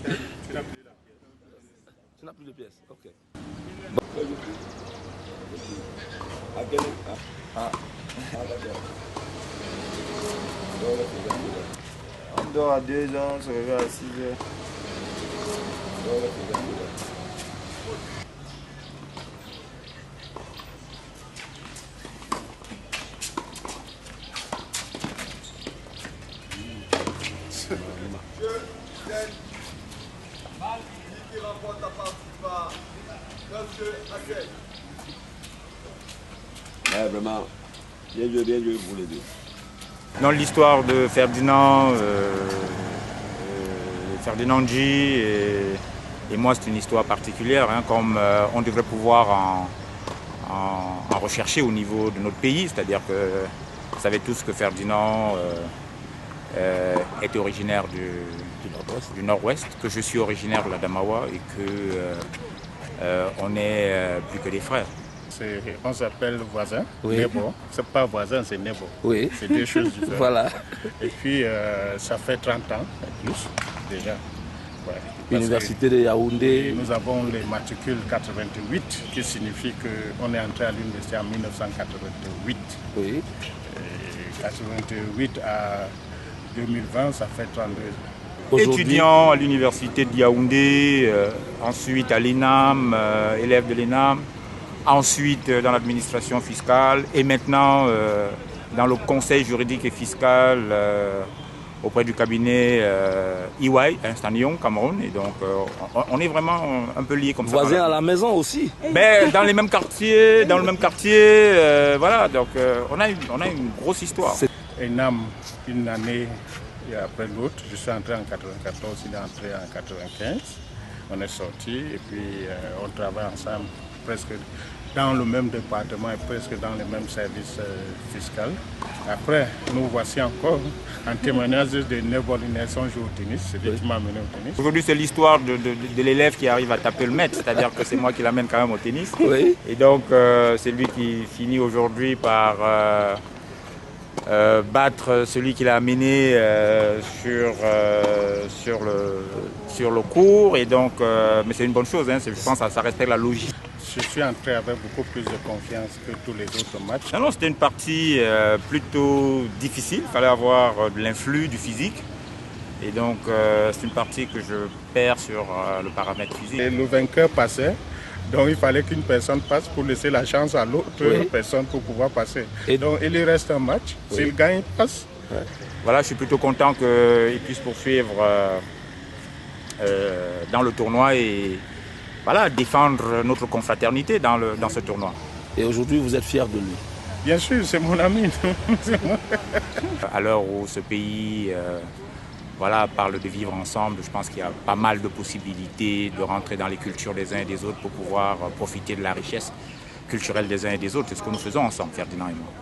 Tu n'as plus de pièces. Ok. On dort à 2 ans, on se réveille à 6 heures. Ouais, vraiment, bien joué pour les deux. Dans l'histoire de Ferdinand, Ferdinand G et moi, c'est une histoire particulière, hein, comme on devrait pouvoir en rechercher au niveau de notre pays. C'est-à-dire que vous savez tous que Ferdinand était originaire du Nord-Ouest, que je suis originaire de la Damawa et qu'on n'est plus que des frères. On s'appelle voisin, Oui. Nebo. C'est pas voisin, c'est Nebo. Oui. C'est deux choses différentes. Voilà. Et puis, ça fait 30 ans et plus déjà. Ouais. Université de Yaoundé. Nous avons les matricules 88, qui signifie qu'on est entré à l'université en 1988. Oui. Et 88 à 2020, ça fait 32 ans. Étudiant à l'université de Yaoundé, ensuite à l'ENAM, élève de l'ENAM, ensuite dans l'administration fiscale et maintenant dans le conseil juridique et fiscal auprès du cabinet EY, Stanley Cameroun. Et donc on est vraiment un peu liés comme ça. Voisin à la maison aussi. Ben, dans les mêmes quartiers, voilà. Donc on a une grosse histoire. ENAM, une année et après l'autre. Je suis entré en 94, il est entré en 95. On est sortis et puis on travaille ensemble presque dans le même département et presque dans les mêmes services fiscaux. Après, nous voici encore en témoignage de Nebo son jour au tennis. C'est lui qui m'a amené au tennis. Aujourd'hui, c'est l'histoire de l'élève qui arrive à taper le maître, c'est-à-dire que c'est moi qui l'amène quand même au tennis. Oui. Et donc, c'est lui qui finit aujourd'hui par battre celui qui l'a amené sur le cours. Et donc, mais c'est une bonne chose, hein, je pense que ça respecte la logique. Je suis entré avec beaucoup plus de confiance que tous les autres matchs. Non, c'était une partie plutôt difficile. Il fallait avoir de l'influx, du physique. Et donc, c'est une partie que je perds sur le paramètre physique. Et le vainqueur passait. Donc, il fallait qu'une personne passe pour laisser la chance à l'autre personne pour pouvoir passer. Et donc, il lui reste un match. S'il gagne, il passe. Ouais. Voilà, je suis plutôt content qu'il puisse poursuivre dans le tournoi et voilà, défendre notre confraternité dans ce tournoi. Et aujourd'hui, vous êtes fier de lui? Bien sûr, c'est mon ami. À l'heure où ce pays parle de vivre ensemble, je pense qu'il y a pas mal de possibilités de rentrer dans les cultures des uns et des autres pour pouvoir profiter de la richesse culturelle des uns et des autres. C'est ce que nous faisons ensemble, Ferdinand et moi.